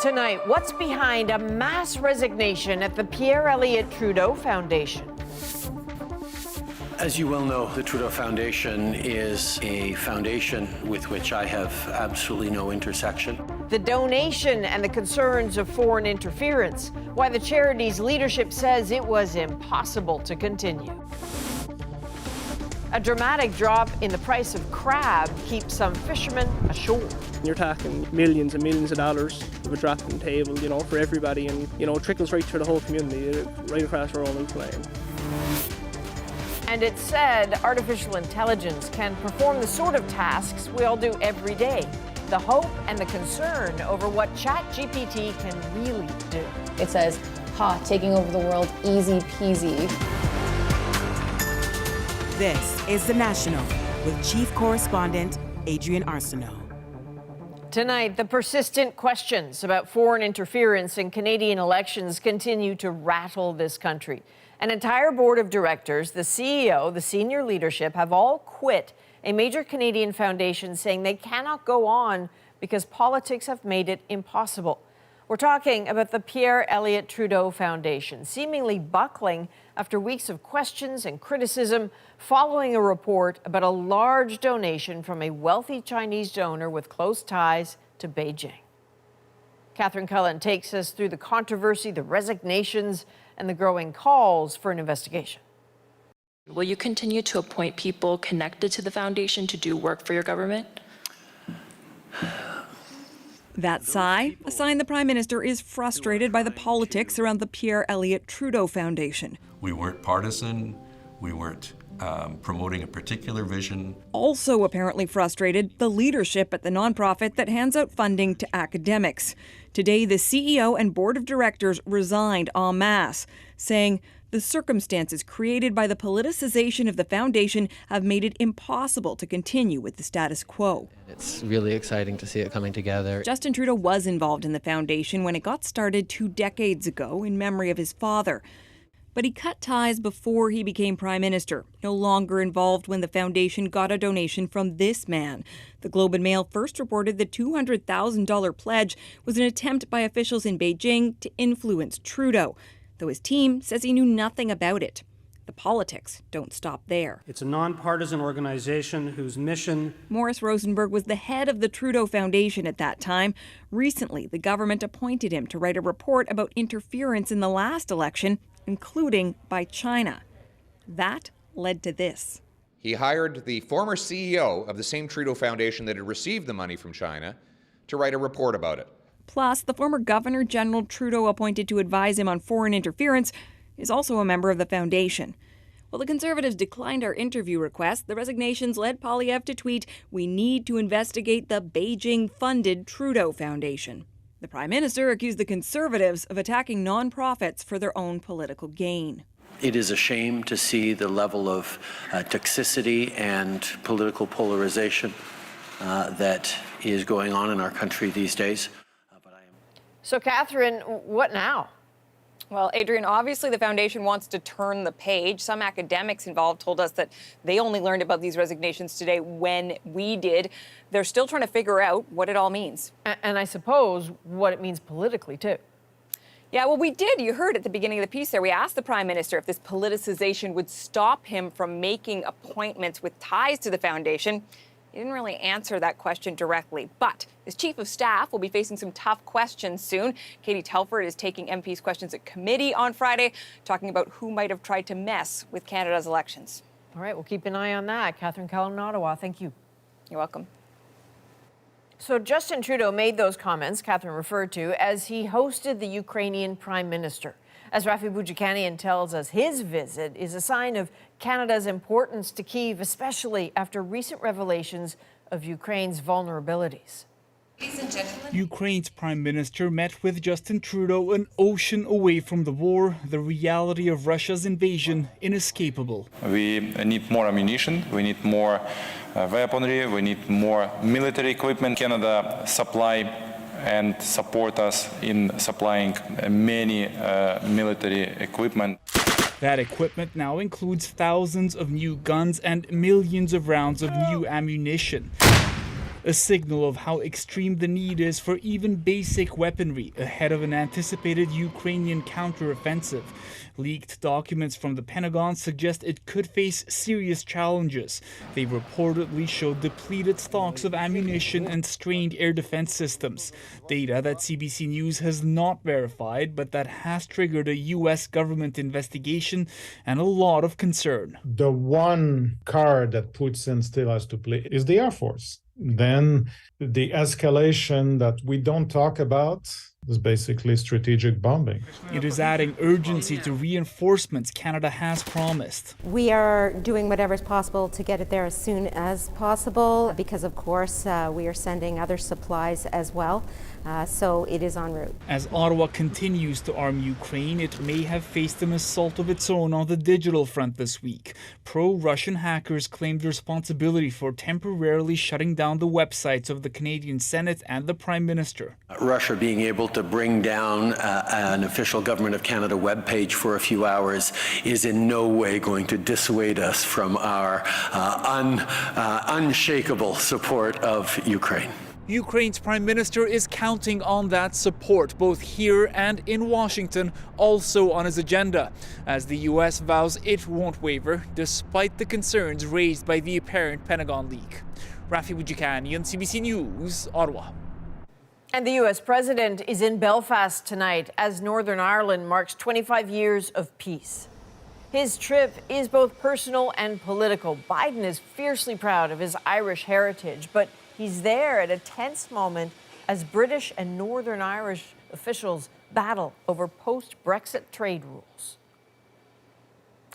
Tonight, what's behind a mass resignation at the Pierre Elliott Trudeau Foundation? As you well know, the Trudeau Foundation is a foundation with which I have absolutely no intersection. The donation and the concerns of foreign interference, why the charity's leadership says it was impossible to continue. A dramatic drop in the price of crab keeps some fishermen ashore. You're talking millions and millions of dollars of a drop on the table, for everybody, and, it trickles right through the whole community, right across our own Newfoundland. And it's said artificial intelligence can perform the sort of tasks we all do every day. The hope and the concern over what ChatGPT can really do. It says, taking over the world, easy peasy. This is The National with Chief Correspondent Adrienne Arsenault. Tonight, the persistent questions about foreign interference in Canadian elections continue to rattle this country. An entire board of directors, the CEO, the senior leadership have all quit a major Canadian foundation, saying they cannot go on because politics have made it impossible. We're talking about the Pierre Elliott Trudeau Foundation, seemingly buckling after weeks of questions and criticism following a report about a large donation from a wealthy Chinese donor with close ties to Beijing. Catherine Cullen takes us through the controversy, the resignations, and the growing calls for an investigation. Will you continue to appoint people connected to the foundation to do work for your government? That sigh, a sign the Prime Minister is frustrated by the politics around the Pierre Elliott Trudeau Foundation. We weren't partisan. We weren't promoting a particular vision. Also apparently frustrated, the leadership at the nonprofit that hands out funding to academics. Today, the CEO and board of directors resigned en masse, saying the circumstances created by the politicization of the foundation have made it impossible to continue with the status quo. It's really exciting to see it coming together. Justin Trudeau was involved in the foundation when it got started 2 decades ago in memory of his father. But he cut ties before he became Prime Minister, no longer involved when the foundation got a donation from this man. The Globe and Mail first reported the $200,000 pledge was an attempt by officials in Beijing to influence Trudeau, though his team says he knew nothing about it. The politics don't stop there. It's a nonpartisan organization whose mission... Maurice Rosenberg was the head of the Trudeau Foundation at that time. Recently, the government appointed him to write a report about interference in the last election, including by China. That led to this. He hired the former CEO of the same Trudeau Foundation that had received the money from China to write a report about it. Plus, the former Governor General Trudeau appointed to advise him on foreign interference is also a member of the foundation. While the Conservatives declined our interview request, the resignations led Poilievre to tweet, "We need to investigate the Beijing-funded Trudeau Foundation." The Prime Minister accused the Conservatives of attacking nonprofits for their own political gain. It is a shame to see the level of toxicity and political polarization that is going on in our country these days. So, Catherine, what now? Well, Adrienne, obviously the foundation wants to turn the page. Some academics involved told us that they only learned about these resignations today when we did. They're still trying to figure out what it all means. And I suppose what it means politically, too. Yeah, well, we did. You heard at the beginning of the piece there, we asked the Prime Minister if this politicization would stop him from making appointments with ties to the foundation. He didn't really answer that question directly, but his chief of staff will be facing some tough questions soon. Katie Telford is taking MPs' questions at committee on Friday, talking about who might have tried to mess with Canada's elections. All right, we'll keep an eye on that. Catherine Cullen in Ottawa, thank you. You're welcome. So Justin Trudeau made those comments Catherine referred to as he hosted the Ukrainian Prime Minister. As Rafi Boudjikanian tells us, his visit is a sign of Canada's importance to Kyiv, especially after recent revelations of Ukraine's vulnerabilities. Ladies and gentlemen. Ukraine's Prime Minister met with Justin Trudeau an ocean away from the war, the reality of Russia's invasion inescapable. We need more ammunition, we need more weaponry, we need more military equipment. Canada supply and support us in supplying many military equipment. That equipment now includes thousands of new guns and millions of rounds of new ammunition. a signal of how extreme the need is for even basic weaponry ahead of an anticipated Ukrainian counteroffensive. Leaked documents from the Pentagon suggest it could face serious challenges. They reportedly showed depleted stocks of ammunition and strained air defense systems. Data that CBC News has not verified, but that has triggered a U.S. government investigation and a lot of concern. The one card that Putin still has to play is the Air Force. Then the escalation that we don't talk about is basically strategic bombing. It is adding urgency to reinforcements Canada has promised. We are doing whatever is possible to get it there as soon as possible because, of course, we are sending other supplies as well. So it is en route. As Ottawa continues to arm Ukraine, it may have faced an assault of its own on the digital front this week. Pro-Russian hackers claimed responsibility for temporarily shutting down the websites of the Canadian Senate and the Prime Minister. Russia being able to bring down an official Government of Canada webpage for a few hours is in no way going to dissuade us from our unshakable support of Ukraine. Ukraine's Prime Minister is counting on that support, both here and in Washington, also on his agenda, as the U.S. vows it won't waver, despite the concerns raised by the apparent Pentagon leak. Rafi Wujikanian, CBC News, Ottawa. And the U.S. president is in Belfast tonight as Northern Ireland marks 25 years of peace. His trip is both personal and political. Biden is fiercely proud of his Irish heritage, but he's there at a tense moment as British and Northern Irish officials battle over post-Brexit trade rules.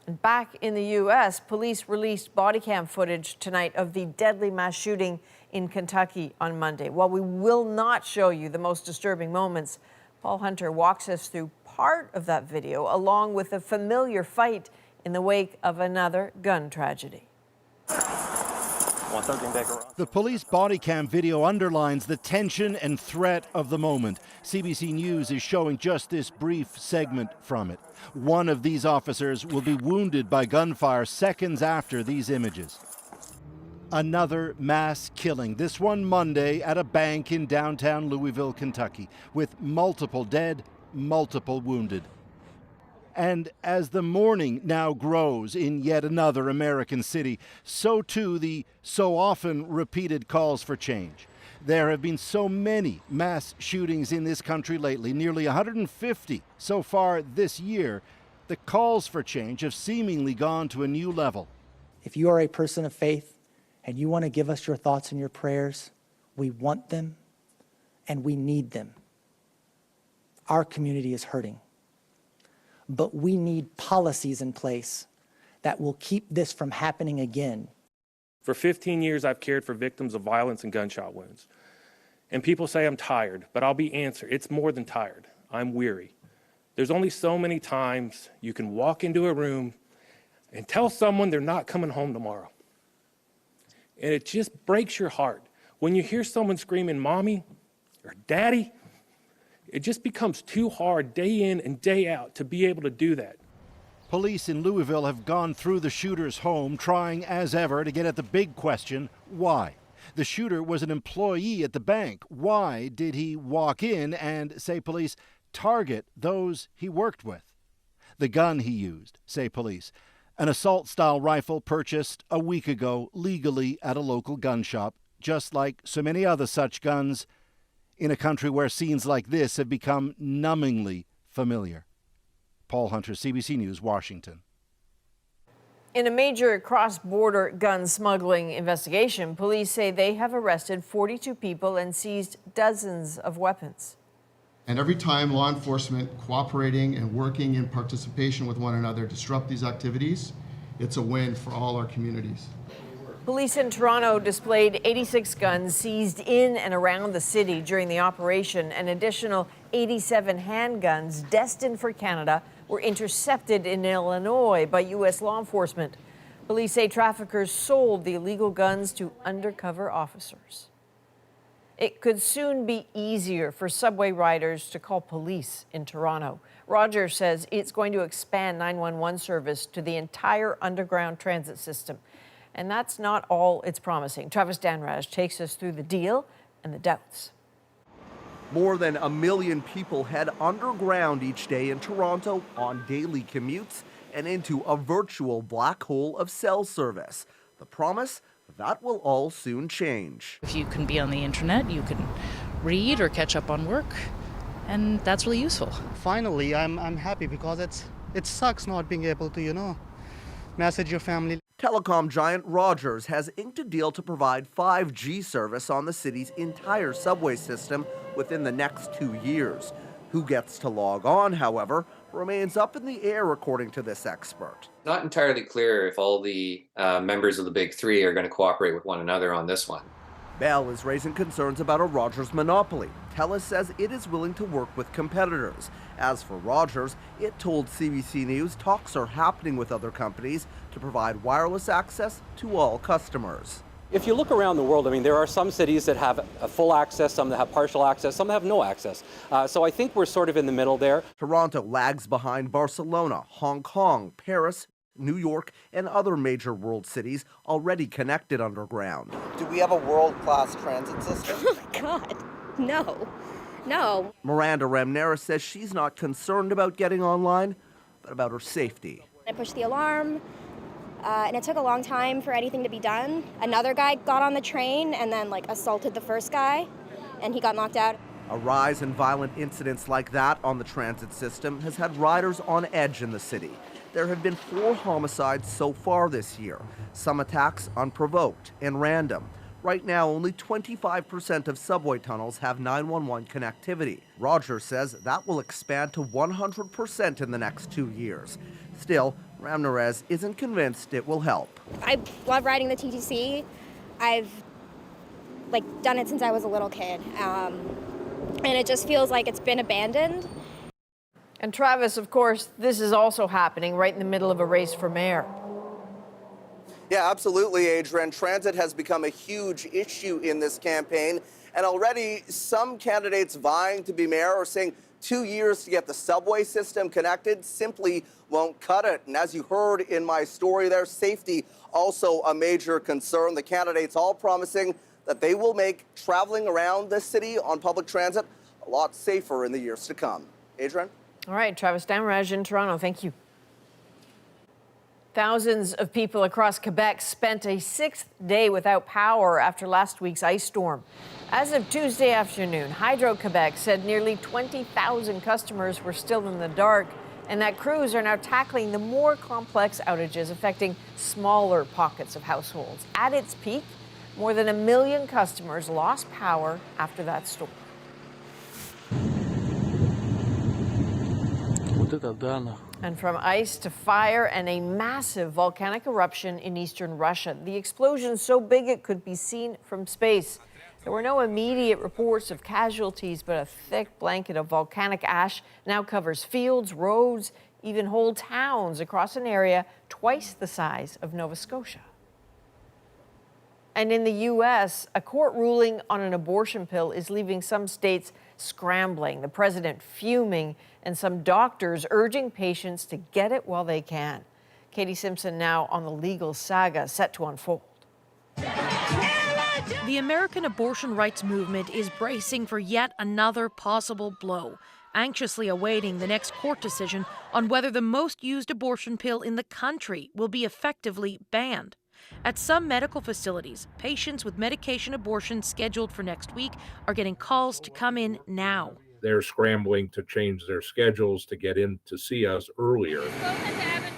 And back in the U.S., police released body cam footage tonight of the deadly mass shooting in Kentucky on Monday. While we will not show you the most disturbing moments, Paul Hunter walks us through part of that video, along with a familiar fight in the wake of another gun tragedy. The police body cam video underlines the tension and threat of the moment. CBC News is showing just this brief segment from it. One of these officers will be wounded by gunfire seconds after these images. Another mass killing, this one Monday at a bank in downtown Louisville, Kentucky, with multiple dead, multiple wounded. And as the mourning now grows in yet another American city, so too the so often repeated calls for change. There have been so many mass shootings in this country lately, nearly 150 so far this year. The calls for change have seemingly gone to a new level. If you are a person of faith and you want to give us your thoughts and your prayers, we want them and we need them. Our community is hurting. But we need policies in place that will keep this from happening again. For 15 years, I've cared for victims of violence and gunshot wounds. And people say I'm tired, but I'll be answered. It's more than tired. I'm weary. There's only so many times you can walk into a room and tell someone they're not coming home tomorrow. And it just breaks your heart. When you hear someone screaming, "Mommy," or "Daddy," it just becomes too hard day in and day out to be able to do that. Police in Louisville have gone through the shooter's home, trying as ever to get at the big question, why? The shooter was an employee at the bank. Why did he walk in and, say police, target those he worked with? The gun he used, say police, an assault-style rifle purchased a week ago legally at a local gun shop, just like so many other such guns in a country where scenes like this have become numbingly familiar. Paul Hunter, CBC News, Washington. In a major cross-border gun smuggling investigation, police say they have arrested 42 people and seized dozens of weapons. And every time law enforcement cooperating and working in participation with one another disrupt these activities, it's a win for all our communities. Police in Toronto displayed 86 guns seized in and around the city during the operation. An additional 87 handguns destined for Canada were intercepted in Illinois by U.S. law enforcement. Police say traffickers sold the illegal guns to undercover officers. It could soon be easier for subway riders to call police in Toronto. Rogers says it's going to expand 911 service to the entire underground transit system. And that's not all it's promising. Travis Danraj takes us through the deal and the doubts. More than 1 million people head underground each day in Toronto on daily commutes and into a virtual black hole of cell service. The promise? That will all soon change. If you can be on the internet, you can read or catch up on work, and that's really useful. Finally, I'm happy because it sucks not being able to, message your family. Telecom giant Rogers has inked a deal to provide 5G service on the city's entire subway system within the next 2 years. Who gets to log on, however, remains up in the air, according to this expert. Not entirely clear if all the members of the big three are going to cooperate with one another on this one. Bell is raising concerns about a Rogers monopoly. TELUS says it is willing to work with competitors. As for Rogers, it told CBC News talks are happening with other companies to provide wireless access to all customers. If you look around the world, there are some cities that have a full access, some that have partial access, some that have no access. So I think we're sort of in the middle there. Toronto lags behind Barcelona, Hong Kong, Paris, New York, and other major world cities already connected underground. Do we have a world-class transit system? Oh my God, no. Miranda Ramnera says she's not concerned about getting online, but about her safety. I pushed the alarm, and it took a long time for anything to be done. Another guy got on the train and then assaulted the first guy, and he got knocked out. A rise in violent incidents like that on the transit system has had riders on edge in the city. There have been 4 homicides so far this year, some attacks unprovoked and random. Right now, only 25% of subway tunnels have 911 connectivity. Rogers says that will expand to 100% in the next 2 years. Still, Ramnarez isn't convinced it will help. I love riding the TTC. I've done it since I was a little kid, and it just feels like it's been abandoned. And Travis, of course, this is also happening right in the middle of a race for mayor. Yeah, absolutely, Adrienne. Transit has become a huge issue in this campaign, and already some candidates vying to be mayor are saying 2 years to get the subway system connected simply won't cut it. And as you heard in my story there, safety also a major concern. The candidates all promising that they will make traveling around the city on public transit a lot safer in the years to come. Adrienne? All right, Travis Damraj in Toronto, thank you. Thousands of people across Quebec spent a 6th day without power after last week's ice storm. As of Tuesday afternoon, Hydro-Quebec said nearly 20,000 customers were still in the dark, and that crews are now tackling the more complex outages affecting smaller pockets of households. At its peak, more than 1 million customers lost power after that storm. And from ice to fire and a massive volcanic eruption in eastern Russia. The explosion so big it could be seen from space. There were no immediate reports of casualties, but a thick blanket of volcanic ash now covers fields, roads, even whole towns across an area twice the size of Nova Scotia. And in the U.S., a court ruling on an abortion pill is leaving some states scrambling, the president fuming, and some doctors urging patients to get it while they can. Katie Simpson now on the legal saga set to unfold. The American abortion rights movement is bracing for yet another possible blow, anxiously awaiting the next court decision on whether the most used abortion pill in the country will be effectively banned. At some medical facilities, patients with medication abortions scheduled for next week are getting calls to come in now. They're scrambling to change their schedules to get in to see us earlier.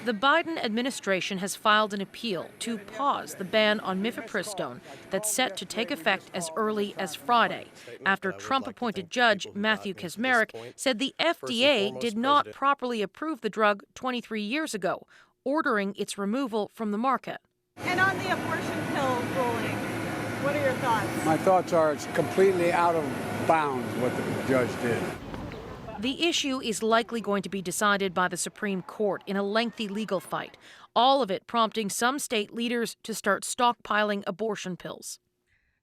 The Biden administration has filed an appeal to pause the ban on mifepristone that's set to take effect as early as Friday, after Trump-appointed judge Matthew Kacsmaryk said the FDA did not properly approve the drug 23 years ago, ordering its removal from the market. And on the abortion pill ruling, what are your thoughts? My thoughts are it's completely out of bounds what the judge did. The issue is likely going to be decided by the Supreme Court in a lengthy legal fight, all of it prompting some state leaders to start stockpiling abortion pills.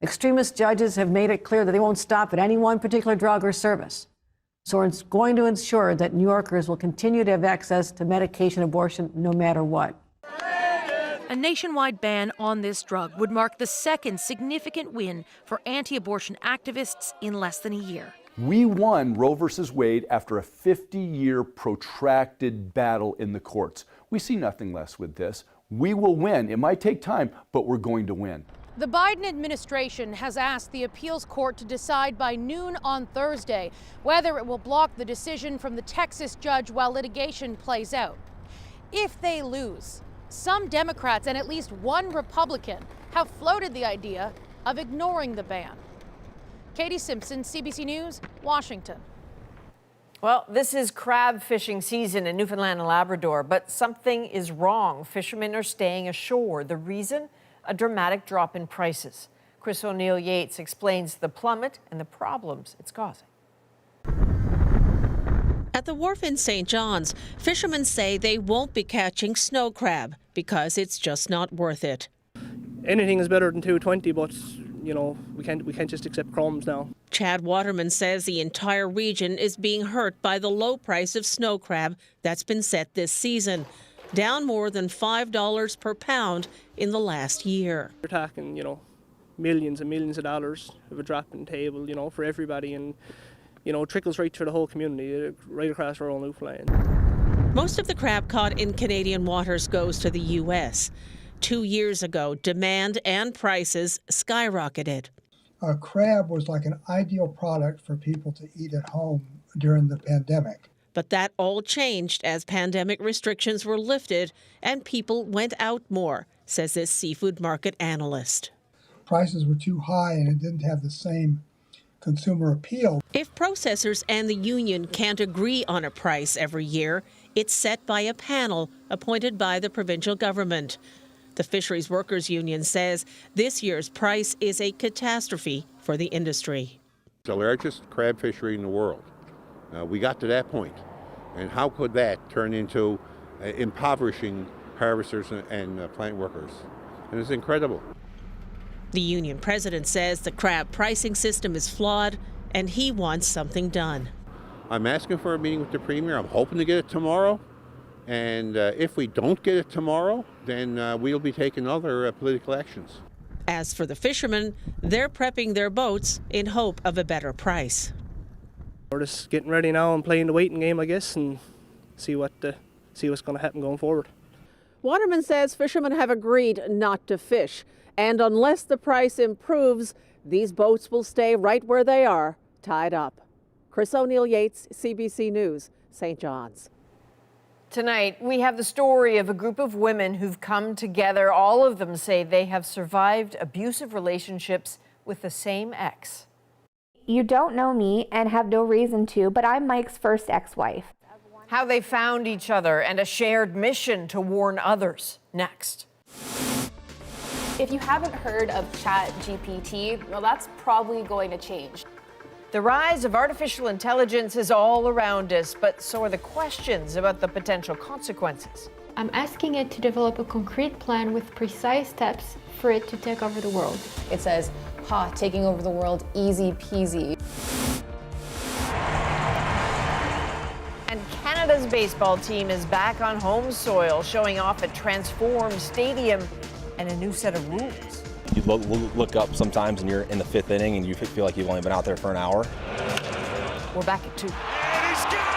Extremist judges have made it clear that they won't stop at any one particular drug or service. So it's going to ensure that New Yorkers will continue to have access to medication abortion no matter what. A nationwide ban on this drug would mark the second significant win for anti-abortion activists in less than a year. We won Roe versus Wade after a 50-year protracted battle in the courts. We see nothing less with this. We will win. It might take time, but we're going to win. The Biden administration has asked the appeals court to decide by noon on Thursday whether it will block the decision from the Texas judge while litigation plays out. If they lose, some Democrats and at least one Republican have floated the idea of ignoring the ban. Katie Simpson, CBC News, Washington. Well, this is crab fishing season in Newfoundland and Labrador, but something is wrong. Fishermen are staying ashore. The reason? A dramatic drop in prices. Chris O'Neill Yates explains the plummet and the problems it's causing. At the wharf in St. John's, fishermen say they won't be catching snow crab because it's just not worth it. Anything is better than $2.20, but you know, we can't just accept crumbs now. Chad Waterman says the entire region is being hurt by the low price of snow crab that's been set this season, down more than $5 per pound in the last year. We're talking, you know, millions and millions of dollars of a drop in table, you know, for everybody, and you know, it trickles right through the whole community, right across rural Newfoundland. Most of the crab caught in Canadian waters goes to the U.S. 2 years ago, demand and prices skyrocketed. Crab was like an ideal product for people to eat at home during the pandemic. But that all changed as pandemic restrictions were lifted and people went out more, says this seafood market analyst. Prices were too high and it didn't have the same consumer appeal. If processors and the union can't agree on a price every year, it's set by a panel appointed by the provincial government. The Fisheries Workers Union says this year's price is a catastrophe for the industry. The largest crab fishery in the world. We got to that point. And how could that turn into impoverishing harvesters and plant workers? And it's incredible. The union president says the crab pricing system is flawed and he wants something done. I'm asking for a meeting with the Premier. I'm hoping to get it tomorrow. And if we don't get it tomorrow, then we'll be taking other political actions. As for the fishermen, they're prepping their boats in hope of a better price. We're just getting ready now and playing the waiting game, I guess, and see what's going to happen going forward. Waterman says fishermen have agreed not to fish, and unless the price improves, these boats will stay right where they are, tied up. Chris O'Neill Yates, CBC News, St. John's. Tonight, we have the story of a group of women who've come together. All of them say they have survived abusive relationships with the same ex. You don't know me and have no reason to, but I'm Mike's first ex-wife. How they found each other and a shared mission to warn others. Next. If you haven't heard of ChatGPT, well, that's probably going to change. The rise of artificial intelligence is all around us, but so are the questions about the potential consequences. I'm asking it to develop a concrete plan with precise steps for it to take over the world. It says, taking over the world, easy peasy. And Canada's baseball team is back on home soil, showing off a transformed stadium and a new set of rules. You look up sometimes and you're in the fifth inning and you feel like you've only been out there for an hour. We're back at 2. And he's got it!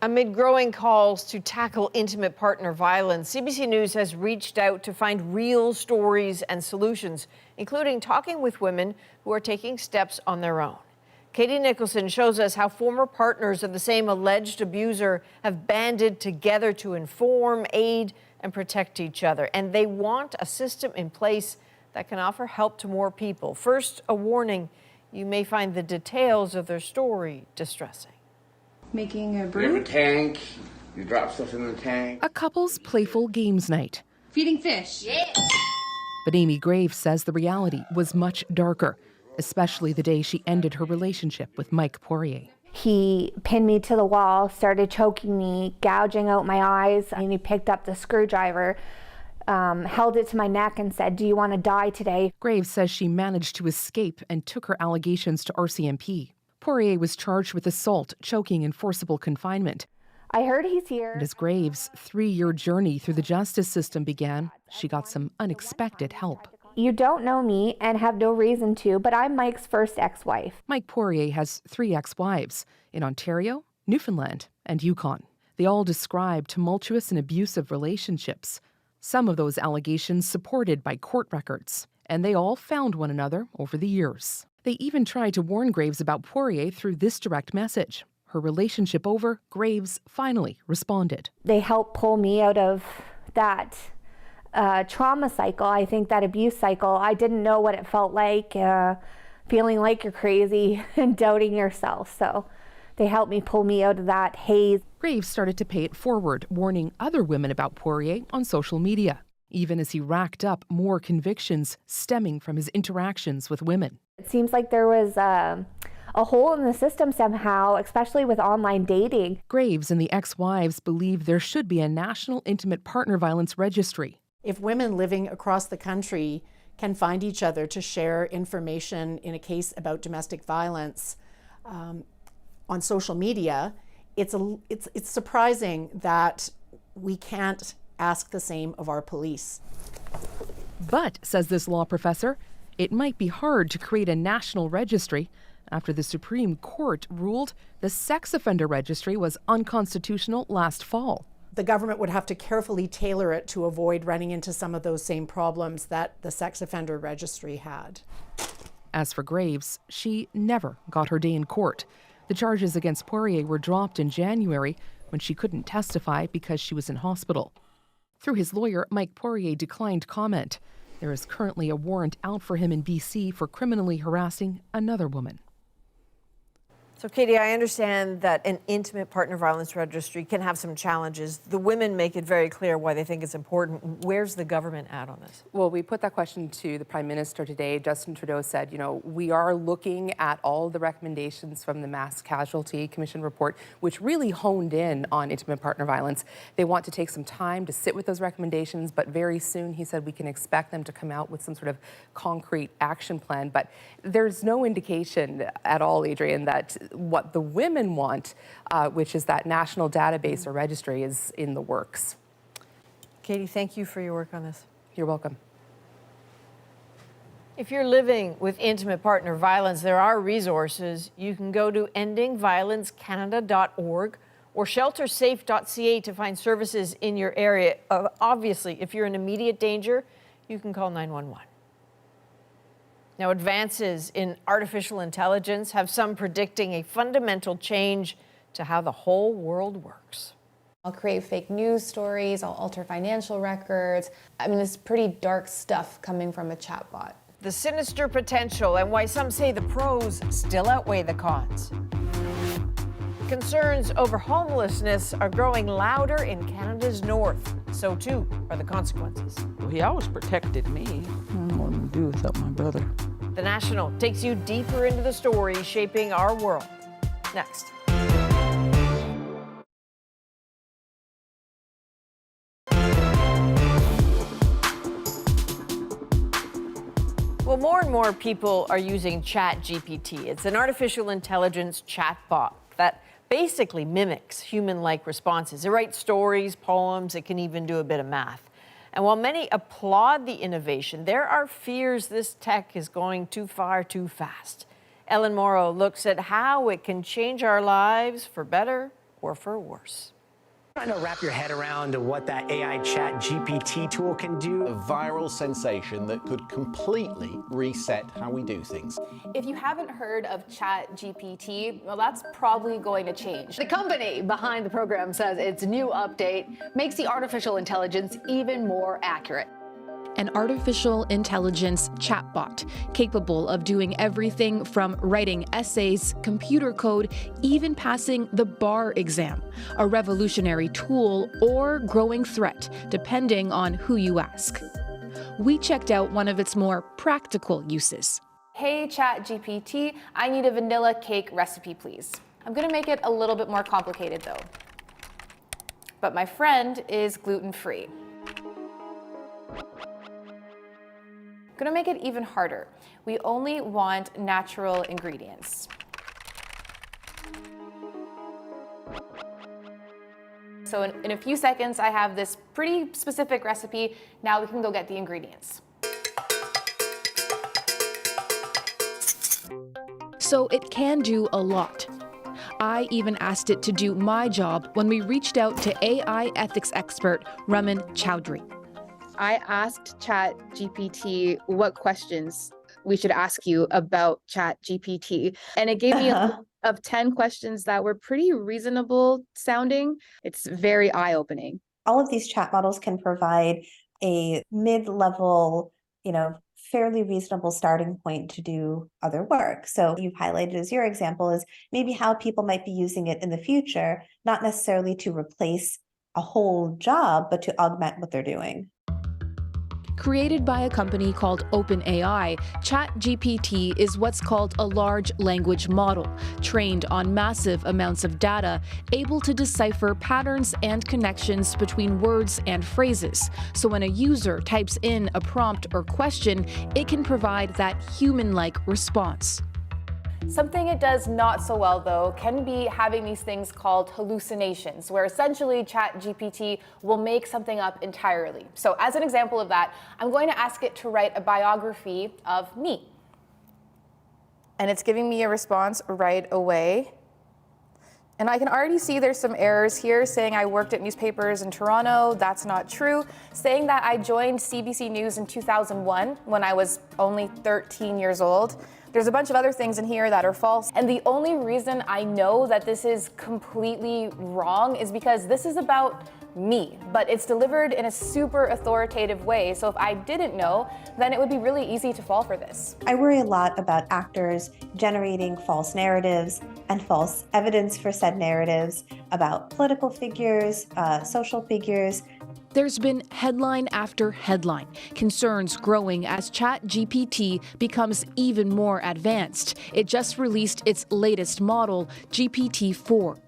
Amid growing calls to tackle intimate partner violence, CBC News has reached out to find real stories and solutions, including talking with women who are taking steps on their own. Katie Nicholson shows us how former partners of the same alleged abuser have banded together to inform, aid, and protect each other. And they want a system in place that can offer help to more people. First, a warning: you may find the details of their story distressing. Making a brew? You have a tank, you drop stuff in the tank. A couple's playful games night. Feeding fish. Yes. But Amy Graves says the reality was much darker, especially the day she ended her relationship with Mike Poirier. He pinned me to the wall, started choking me, gouging out my eyes, and he picked up the screwdriver, held it to my neck and said, "Do you want to die today?" Graves says she managed to escape and took her allegations to RCMP. Poirier was charged with assault, choking, and forcible confinement. I heard he's here. And as Graves' 3-year journey through the justice system began, she got some unexpected help. You don't know me and have no reason to, but I'm Mike's first ex-wife. Mike Poirier has 3 ex-wives in Ontario, Newfoundland, and Yukon. They all describe tumultuous and abusive relationships, some of those allegations supported by court records. And they all found one another over the years. They even tried to warn Graves about Poirier through this direct message. Her relationship over, Graves finally responded. They helped pull me out of that trauma cycle, I think, that abuse cycle. I didn't know what it felt like, feeling like you're crazy and doubting yourself. So they helped me pull me out of that haze. Graves started to pay it forward, warning other women about Poirier on social media, even as he racked up more convictions stemming from his interactions with women. It seems like there was a hole in the system somehow, especially with online dating. Graves and the ex-wives believe there should be a national intimate partner violence registry. If women living across the country can find each other to share information in a case about domestic violence on social media, it's surprising that we can't ask the same of our police. But, says this law professor, it might be hard to create a national registry after the Supreme Court ruled the sex offender registry was unconstitutional last fall. The government would have to carefully tailor it to avoid running into some of those same problems that the sex offender registry had. As for Graves, she never got her day in court. The charges against Poirier were dropped in January when she couldn't testify because she was in hospital. Through his lawyer, Mike Poirier declined comment. There is currently a warrant out for him in BC for criminally harassing another woman. So, Katie, I understand that an intimate partner violence registry can have some challenges. The women make it very clear why they think it's important. Where's the government at on this? Well, we put that question to the Prime Minister today. Justin Trudeau said, we are looking at all the recommendations from the Mass Casualty Commission report, which really honed in on intimate partner violence. They want to take some time to sit with those recommendations, but very soon, he said, we can expect them to come out with some sort of concrete action plan. But there's no indication at all, Adrienne, that what the women want, which is that national database or registry, is in the works. Katie, thank you for your work on this. You're welcome. If you're living with intimate partner violence, there are resources. You can go to endingviolencecanada.org or sheltersafe.ca to find services in your area. Obviously, if you're in immediate danger, you can call 911. Now, advances in artificial intelligence have some predicting a fundamental change to how the whole world works. I'll create fake news stories, I'll alter financial records. I mean, it's pretty dark stuff coming from a chatbot. The sinister potential and why some say the pros still outweigh the cons. Concerns over homelessness are growing louder in Canada's north. So too are the consequences. Well, he always protected me. I don't know what to do without my brother. The National takes you deeper into the story shaping our world. Next. Well, more and more people are using ChatGPT. It's an artificial intelligence chatbot that basically mimics human-like responses. It writes stories, poems, it can even do a bit of math. And while many applaud the innovation, there are fears this tech is going too far too fast. Ellen Morrow looks at how it can change our lives for better or for worse. Trying to wrap your head around what that AI ChatGPT tool can do. A viral sensation that could completely reset how we do things. If you haven't heard of ChatGPT, well, that's probably going to change. The company behind the program says its new update makes the artificial intelligence even more accurate. An artificial intelligence chatbot capable of doing everything from writing essays, computer code, even passing the bar exam. A revolutionary tool or growing threat, depending on who you ask. We checked out one of its more practical uses. Hey ChatGPT, I need a vanilla cake recipe, please. I'm gonna make it a little bit more complicated though. But my friend is gluten-free. Gonna make it even harder. We only want natural ingredients. So in a few seconds, I have this pretty specific recipe. Now we can go get the ingredients. So it can do a lot. I even asked it to do my job when we reached out to AI ethics expert Raman Chowdhury. I asked ChatGPT what questions we should ask you about ChatGPT, and it gave me a list of 10 questions that were pretty reasonable sounding. It's very eye-opening. All of these chat models can provide a mid-level, fairly reasonable starting point to do other work. So you've highlighted as your example is maybe how people might be using it in the future, not necessarily to replace a whole job, but to augment what they're doing. Created by a company called OpenAI, ChatGPT is what's called a large language model, trained on massive amounts of data, able to decipher patterns and connections between words and phrases. So when a user types in a prompt or question, it can provide that human-like response. Something it does not so well, though, can be having these things called hallucinations, where essentially ChatGPT will make something up entirely. So as an example of that, I'm going to ask it to write a biography of me. And it's giving me a response right away. And I can already see there's some errors here, saying I worked at newspapers in Toronto. That's not true. Saying that I joined CBC News in 2001 when I was only 13 years old. There's a bunch of other things in here that are false. And the only reason I know that this is completely wrong is because this is about me, but it's delivered in a super authoritative way. So if I didn't know, then it would be really easy to fall for this. I worry a lot about actors generating false narratives and false evidence for said narratives about political figures, social figures. There's been headline after headline, concerns growing as ChatGPT becomes even more advanced. It just released its latest model, GPT-4.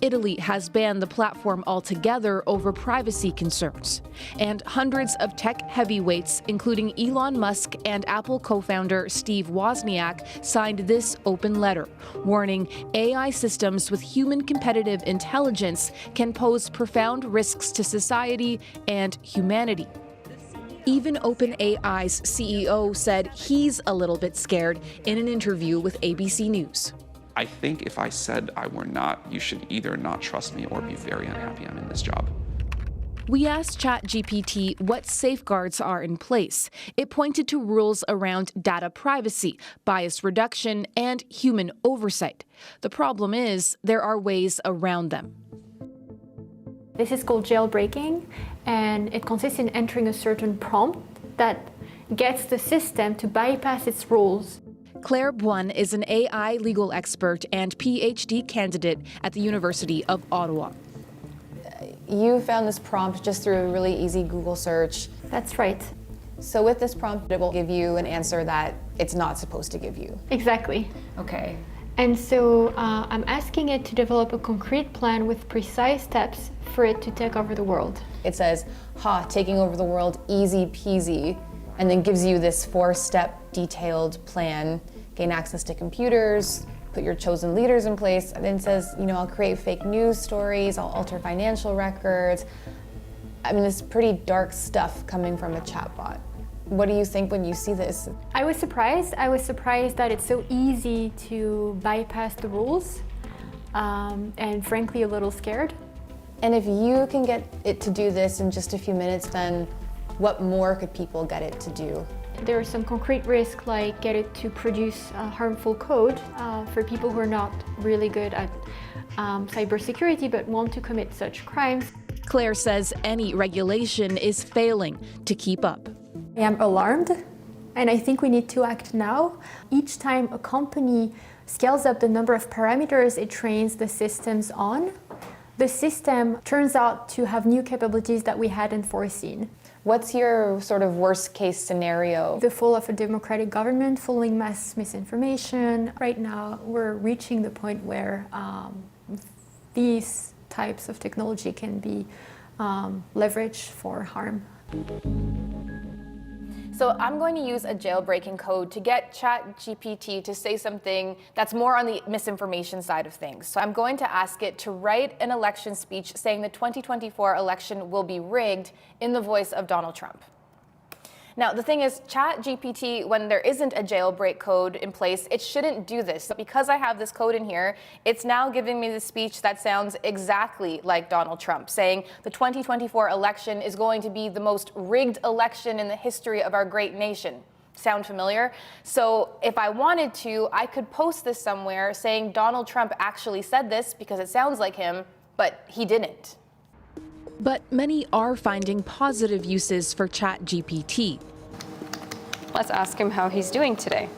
Italy has banned the platform altogether over privacy concerns. And hundreds of tech heavyweights, including Elon Musk and Apple co-founder Steve Wozniak, signed this open letter, warning AI systems with human competitive intelligence can pose profound risks to society and humanity. Even OpenAI's CEO said he's a little bit scared in an interview with ABC News. I think if I said I were not, you should either not trust me or be very unhappy I'm in this job. We asked ChatGPT what safeguards are in place. It pointed to rules around data privacy, bias reduction, and human oversight. The problem is there are ways around them. This is called jailbreaking, and it consists in entering a certain prompt that gets the system to bypass its rules. Claire Buon is an AI legal expert and PhD candidate at the University of Ottawa. You found this prompt just through a really easy Google search. That's right. So with this prompt, it will give you an answer that it's not supposed to give you. Exactly. Okay. And so I'm asking it to develop a concrete plan with precise steps for it to take over the world. It says, taking over the world, easy peasy, and then gives you this 4-step detailed plan. Gain access to computers, put your chosen leaders in place, and then says, I'll create fake news stories, I'll alter financial records. I mean, it's pretty dark stuff coming from a chatbot. What do you think when you see this? I was surprised. I was surprised that it's so easy to bypass the rules, and frankly, a little scared. And if you can get it to do this in just a few minutes, then what more could people get it to do? There are some concrete risks, like get it to produce harmful code for people who are not really good at cybersecurity but want to commit such crimes. Claire says any regulation is failing to keep up. I am alarmed, and I think we need to act now. Each time a company scales up the number of parameters it trains the systems on, the system turns out to have new capabilities that we hadn't foreseen. What's your sort of worst case scenario? The fall of a democratic government following mass misinformation. Right now, we're reaching the point where these types of technology can be leveraged for harm. So I'm going to use a jailbreaking code to get ChatGPT to say something that's more on the misinformation side of things. So I'm going to ask it to write an election speech saying the 2024 election will be rigged in the voice of Donald Trump. Now, the thing is, ChatGPT, when there isn't a jailbreak code in place, it shouldn't do this. But because I have this code in here, it's now giving me the speech that sounds exactly like Donald Trump, saying the 2024 election is going to be the most rigged election in the history of our great nation. Sound familiar? So if I wanted to, I could post this somewhere saying Donald Trump actually said this because it sounds like him, but he didn't. But many are finding positive uses for ChatGPT. Let's ask him how he's doing today.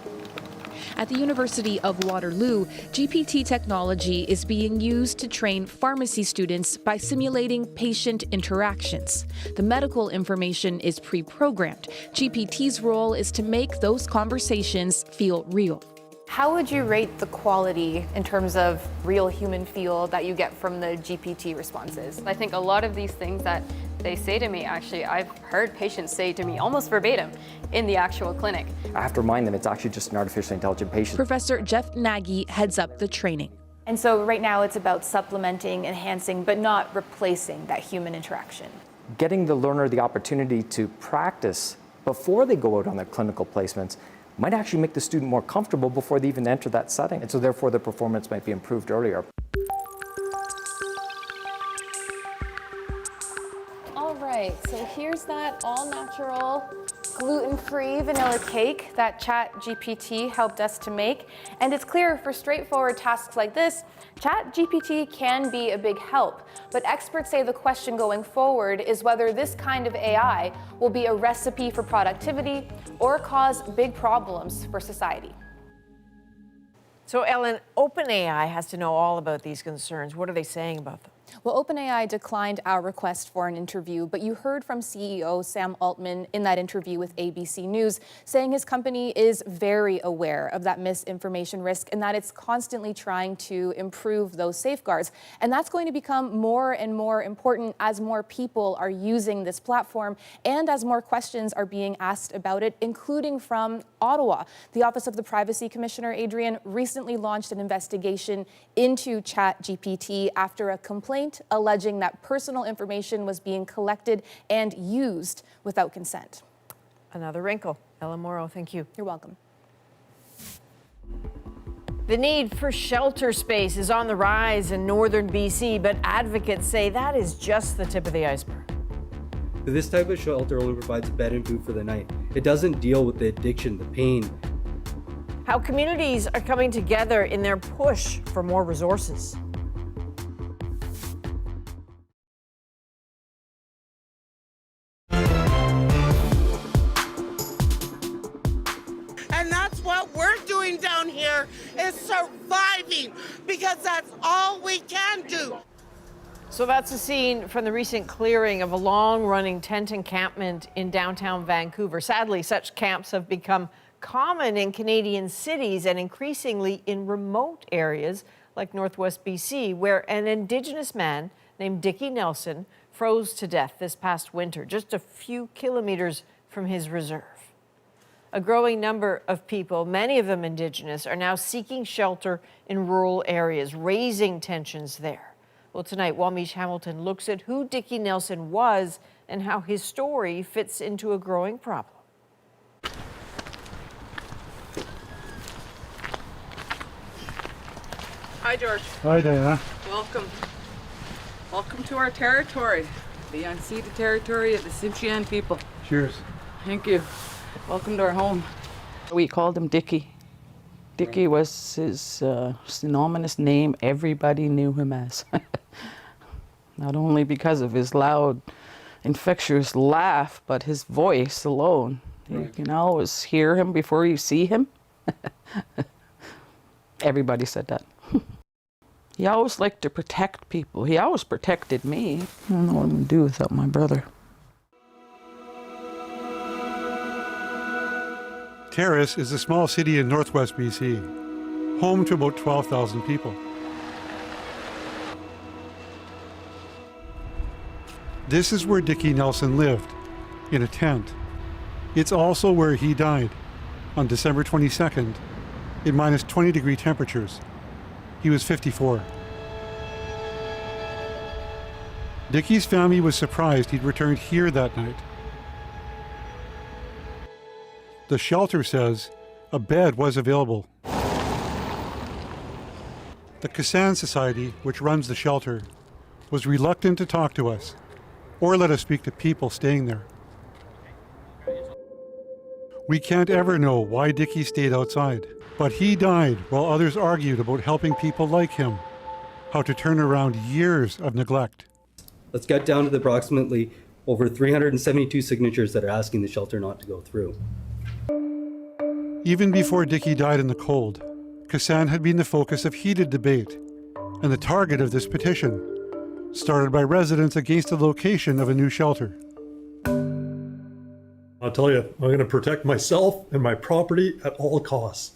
At the University of Waterloo, GPT technology is being used to train pharmacy students by simulating patient interactions. The medical information is pre-programmed. GPT's role is to make those conversations feel real. How would you rate the quality in terms of real human feel that you get from the GPT responses? I think a lot of these things that they say to me, actually, I've heard patients say to me almost verbatim in the actual clinic. I have to remind them it's actually just an artificially intelligent patient. Professor Jeff Nagy heads up the training. And so right now it's about supplementing, enhancing, but not replacing that human interaction. Getting the learner the opportunity to practice before they go out on their clinical placements might actually make the student more comfortable before they even enter that setting. And so therefore the performance might be improved earlier. All right, so here's that all-natural, gluten-free vanilla cake that ChatGPT helped us to make. And it's clear for straightforward tasks like this, ChatGPT can be a big help. But experts say the question going forward is whether this kind of AI will be a recipe for productivity or cause big problems for society. So, Ellen, OpenAI has to know all about these concerns. What are they saying about them? Well, OpenAI declined our request for an interview, but you heard from CEO Sam Altman in that interview with ABC News saying his company is very aware of that misinformation risk and that it's constantly trying to improve those safeguards. And that's going to become more and more important as more people are using this platform and as more questions are being asked about it, including from Ottawa. The Office of the Privacy Commissioner, Adrienne, recently launched an investigation into ChatGPT after a complaint alleging that personal information was being collected and used without consent. Another wrinkle. Ellen Morrow, thank you. You're welcome. The need for shelter space is on the rise in northern BC, but advocates say that is just the tip of the iceberg. This type of shelter only provides bed and food for the night. It doesn't deal with the addiction, the pain. How communities are coming together in their push for more resources. And that's what we're doing down here, is surviving, because that's all we can do. So that's a scene from the recent clearing of a long-running tent encampment in downtown Vancouver. Sadly, such camps have become common in Canadian cities and increasingly in remote areas like Northwest BC, where an Indigenous man named Dickie Nelson froze to death this past winter, just a few kilometers from his reserve. A growing number of people, many of them Indigenous, are now seeking shelter in rural areas, raising tensions there. Well, tonight, Wamish Hamilton looks at who Dickie Nelson was and how his story fits into a growing problem. Hi, George. Hi, Diana. Welcome. Welcome to our territory, the unceded territory of the Tsimshian people. Cheers. Thank you. Welcome to our home. We called him Dickie. Dickie was his synonymous name. Everybody knew him as. Not only because of his loud, infectious laugh, but his voice alone. You can always hear him before you see him. Everybody said that. He always liked to protect people. He always protected me. I don't know what I'm going to do without my brother. Terrace is a small city in northwest BC, home to about 12,000 people. This is where Dickie Nelson lived, in a tent. It's also where he died on December 22nd in minus 20-degree temperatures. He was 54. Dickie's family was surprised he'd returned here that night. The shelter says a bed was available. The Kassan Society, which runs the shelter, was reluctant to talk to us or let us speak to people staying there. We can't ever know why Dickie stayed outside, but he died while others argued about helping people like him, how to turn around years of neglect. Let's get down to the approximately over 372 signatures that are asking the shelter not to go through. Even before Dickie died in the cold, Kassan had been the focus of heated debate and the target of this petition, started by residents against the location of a new shelter. I'll tell you, I'm going to protect myself and my property at all costs.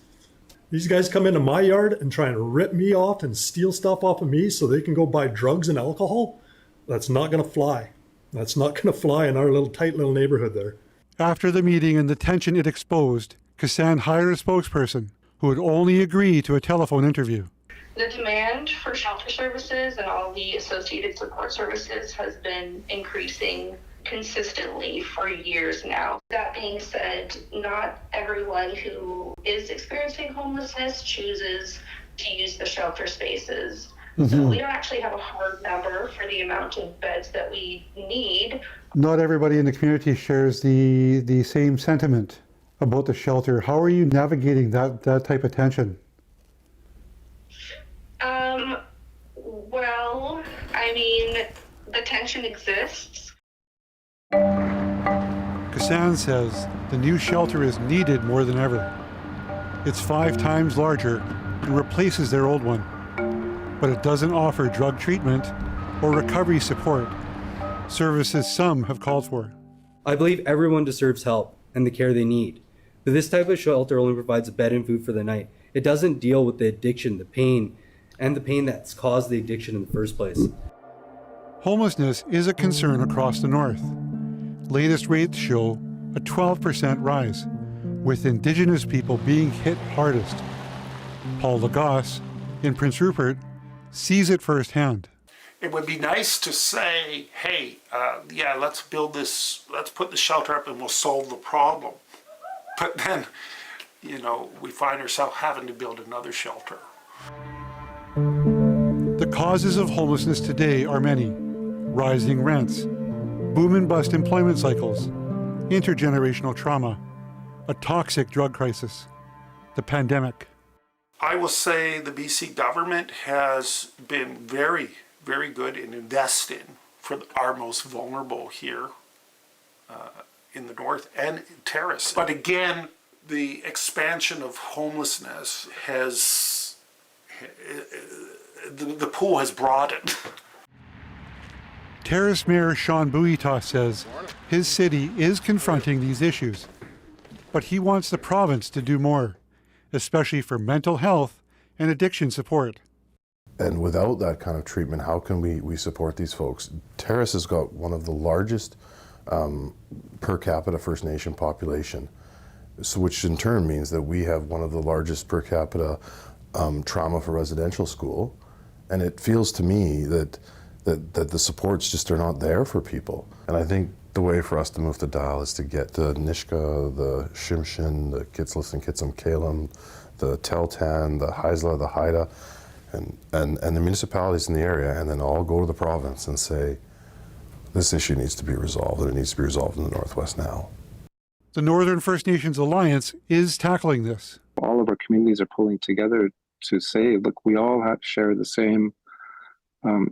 These guys come into my yard and try and rip me off and steal stuff off of me so they can go buy drugs and alcohol. That's not going to fly. That's not going to fly in our little tight little neighborhood there. After the meeting and the tension it exposed, Kassan hired a spokesperson who would only agree to a telephone interview. The demand for shelter services and all the associated support services has been increasing consistently for years now. That being said, not everyone who is experiencing homelessness chooses to use the shelter spaces. So we don't actually have a hard number for the amount of beds that we need. Not everybody in the community shares the same sentiment about the shelter. How are you navigating that type of tension? Well, I mean, the tension exists. Kassan says the new shelter is needed more than ever. It's 5 times larger and replaces their old one, but it doesn't offer drug treatment or recovery support, services some have called for. I believe everyone deserves help and the care they need, but this type of shelter only provides a bed and food for the night. It doesn't deal with the addiction, the pain that's caused the addiction in the first place. Homelessness is a concern across the north. Latest rates show a 12% rise, with Indigenous people being hit hardest. Paul Lagasse in Prince Rupert sees it firsthand. It would be nice to say, hey, yeah, let's put the shelter up and we'll solve the problem. But then, we find ourselves having to build another shelter. The causes of homelessness today are many. Rising rents, boom and bust employment cycles, intergenerational trauma, a toxic drug crisis, the pandemic. I will say the BC government has been very, very good in investing for our most vulnerable here in the north and terrace. But again, the expansion of homelessness the pool has broadened. Terrace Mayor Sean Bouita says his city is confronting these issues, but he wants the province to do more, especially for mental health and addiction support. And without that kind of treatment, how can we support these folks? Terrace has got one of the largest per capita First Nation population, so which in turn means that we have one of the largest per capita trauma for residential school. And it feels to me that the supports just are not there for people. And I think the way for us to move the dial is to get the Nishka, the Shimshin, the Kitzlis and Kitsum Kalim, the Teltan, the Haisla, the Haida, and the municipalities in the area, and then all go to the province and say, this issue needs to be resolved, and it needs to be resolved in the Northwest now. The Northern First Nations Alliance is tackling this. All of our communities are pulling together to say, look, we all have to share the same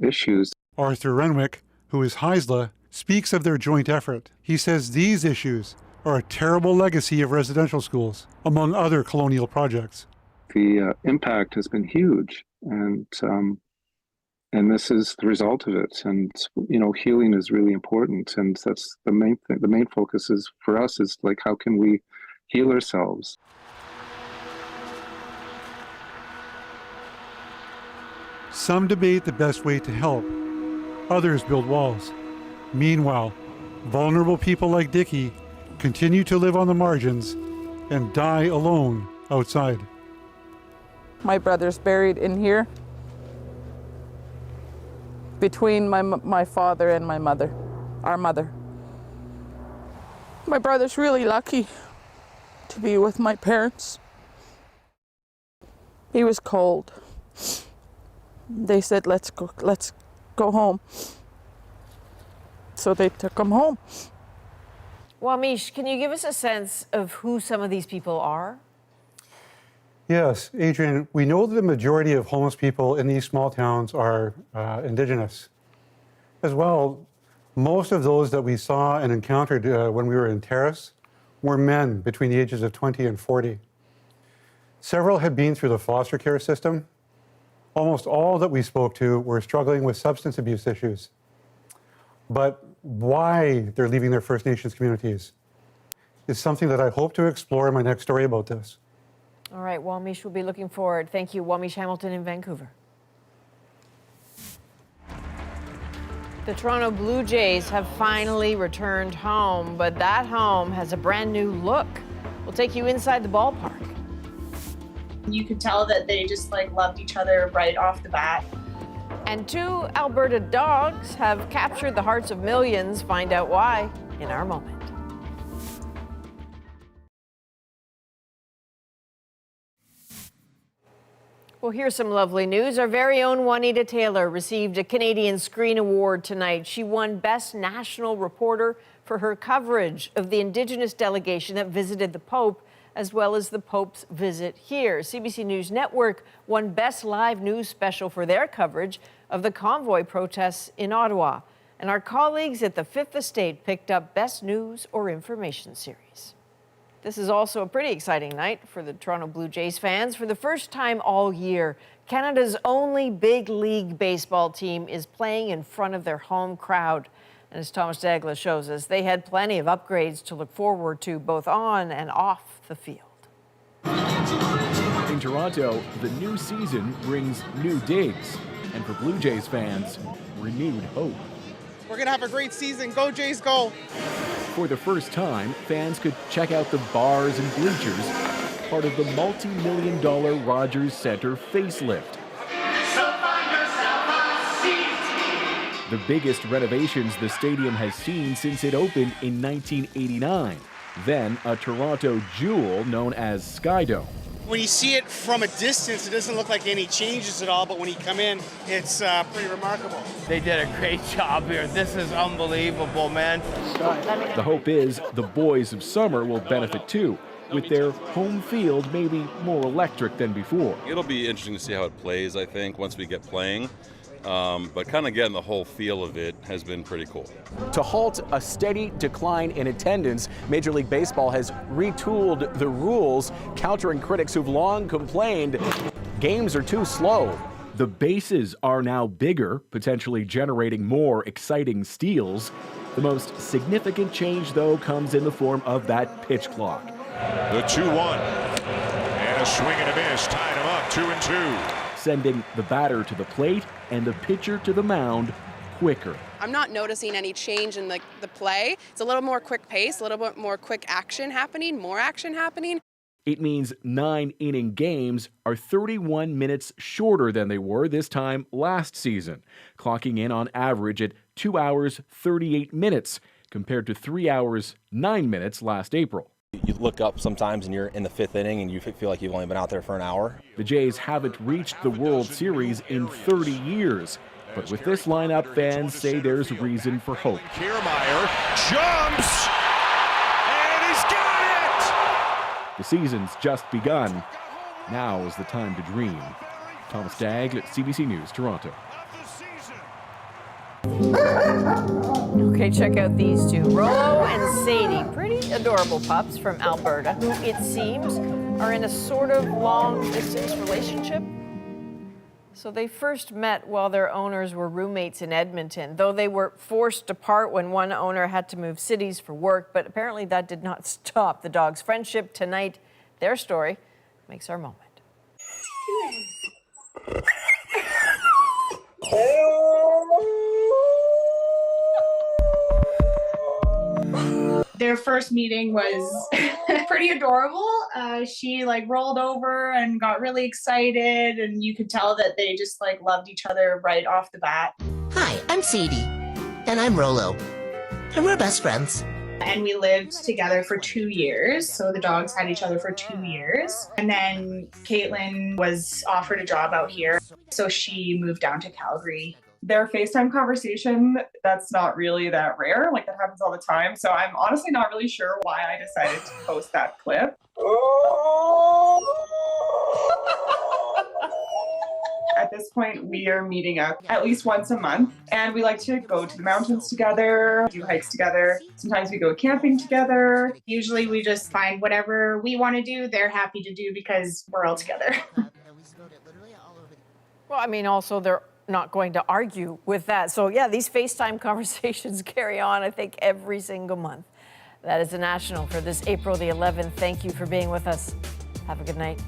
issues. Arthur Renwick, who is Haisla, speaks of their joint effort. He says these issues are a terrible legacy of residential schools, among other colonial projects. The impact has been huge, and this is the result of it. And healing is really important, and that's the main thing. The main focus is for us is like, how can we heal ourselves? Some debate the best way to help. Others build walls. Meanwhile, vulnerable people like Dickie continue to live on the margins and die alone outside. My brother's buried in here between my father and my mother, our mother. My brother's really lucky to be with my parents. He was cold. They said, let's go home. So they took him home. Wamish, can you give us a sense of who some of these people are? Yes, Adrienne, we know that the majority of homeless people in these small towns are Indigenous. As well, most of those that we saw and encountered when we were in Terrace were men between the ages of 20 and 40. Several had been through the foster care system. Almost all that we spoke to were struggling with substance abuse issues. But why they're leaving their First Nations communities is something that I hope to explore in my next story about this. All right, Wamish, we'll be looking forward. Thank you, Wamish Hamilton in Vancouver. The Toronto Blue Jays have finally returned home, but that home has a brand new look. We'll take you inside the ballpark. You could tell that they just loved each other right off the bat. And 2 Alberta dogs have captured the hearts of millions. Find out why in our moment. Well, here's some lovely news. Our very own Juanita Taylor received a Canadian Screen Award tonight. She won Best National Reporter for her coverage of the Indigenous delegation that visited the Pope, as well as the Pope's visit here. CBC News Network won Best Live News Special for their coverage of the convoy protests in Ottawa. And our colleagues at the Fifth Estate picked up Best News or Information Series. This is also a pretty exciting night for the Toronto Blue Jays fans. For the first time all year, Canada's only big league baseball team is playing in front of their home crowd. And as Thomas Dagla shows us, they had plenty of upgrades to look forward to, both on and off the field. In Toronto, the new season brings new digs. And for Blue Jays fans, renewed hope. We're going to have a great season. Go Jays, go! For the first time, fans could check out the bars and bleachers, part of the multi-million-dollar Rogers Centre facelift. So find yourself a seat. The biggest renovations the stadium has seen since it opened in 1989. Then a Toronto jewel known as Skydome. When you see it from a distance, it doesn't look like any changes at all, but when you come in, it's pretty remarkable. They did a great job here. This is unbelievable, man. The hope is the boys of summer will benefit too, with their home field maybe more electric than before. It'll be interesting to see how it plays, I think, once we get playing. But kind of getting the whole feel of it has been pretty cool. To halt a steady decline in attendance, Major League Baseball has retooled the rules, countering critics who've long complained games are too slow. The bases are now bigger, potentially generating more exciting steals. The most significant change, though, comes in the form of that pitch clock. The 2-1. And a swing and a miss, tied him up 2-2. Sending the batter to the plate and the pitcher to the mound quicker. I'm not noticing any change in the play. It's a little more quick pace, a little bit more quick action happening, more action happening. It means 9-inning games are 31 minutes shorter than they were this time last season, clocking in on average at 2 hours 38 minutes compared to 3 hours 9 minutes last April. You look up sometimes and you're in the 5th inning and you feel like you've only been out there for an hour. The Jays haven't reached the World Series in 30 years. But with this lineup, fans say there's reason for hope. Kiermaier jumps, and he's got it! The season's just begun. Now is the time to dream. Thomas Dagg, CBC News, Toronto. Okay, check out these two. Rollo and Sadie, pretty adorable pups from Alberta, who it seems are in a sort of long-distance relationship. So they first met while their owners were roommates in Edmonton, though they were forced apart when one owner had to move cities for work, but apparently that did not stop the dog's friendship. Tonight, their story makes our moment. Their first meeting was pretty adorable. She like rolled over and got really excited, and you could tell that they just like loved each other right off the bat. Hi, I'm Sadie. And I'm Rolo. And we're best friends. And we lived together for 2 years. So the dogs had each other for 2 years. And then Caitlin was offered a job out here. So she moved down to Calgary. Their FaceTime conversation, that's not really that rare. Like, that happens all the time. So I'm honestly not really sure why I decided to post that clip. At this point, we are meeting up at least once a month, and we like to go to the mountains together, do hikes together. Sometimes we go camping together. Usually we just find whatever we want to do, they're happy to do because we're all together. Well, I mean, also they're not going to argue with that. So yeah, these FaceTime conversations carry on, I think, every single month. That is the National for this April the 11th. Thank you for being with us. Have a good night.